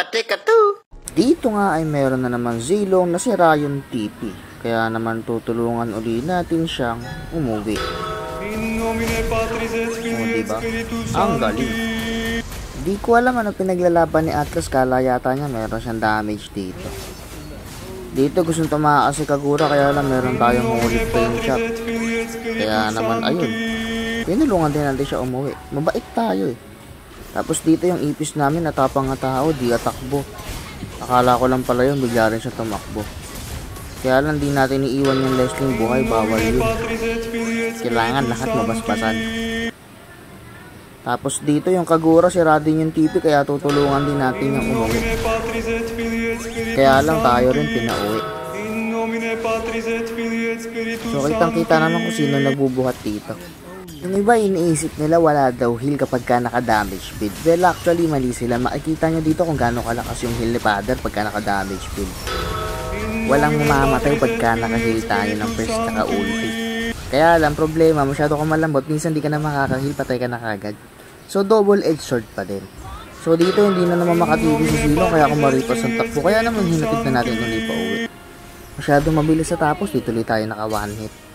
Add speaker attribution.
Speaker 1: Teka to.
Speaker 2: Dito nga ay meron na naman Zilong na si Ryan TP. Kaya naman tutulungan uli natin siyang umuwi. O diba? Ang galing. Di ko alam ano pinaglalaban ni Atlas, kala yata niya meron siyang damage dito. Dito gustong tumakas si Kagura kaya lang meron tayong ulit pain shot. Kaya naman ayun, pinulungan din natin siya umuwi. Mabait tayo eh. Tapos dito yung ipis namin natapang nga tao, di atakbo. Akala ko lang pala yun, bigla rin siya tumakbo. Kaya lang di natin iiwan yung Leslie buhay, bawal yun. Kailangan lahat mabasbasan. Tapos dito yung Kagura, sira din yung TP kaya tutulungan din natin yung umuwi. Kaya lang tayo rin pinauwi. So kitang kita naman kung sino nagbubuhat dito. Yung iba iniisip nila wala daw heal kapag ka naka-damage build. Well actually mali sila. Makikita nyo dito kung gaano kalakas yung heal ni Father pagka naka-damage build. Walang mamamatay pagka naka-heal tayo ng first tsaka ulti. Kaya lang problema, masyado ka malambot, minsan di ka na makaka-heal, patay ka na kagad. So double-edged sword pa din. So dito hindi na naman makatili si Zilong kaya kung maripas ang takbo. Kaya naman hinatid na natin ulit pa uwi. Masyado mabilis sa tapos, dito ulit tayo naka one hit.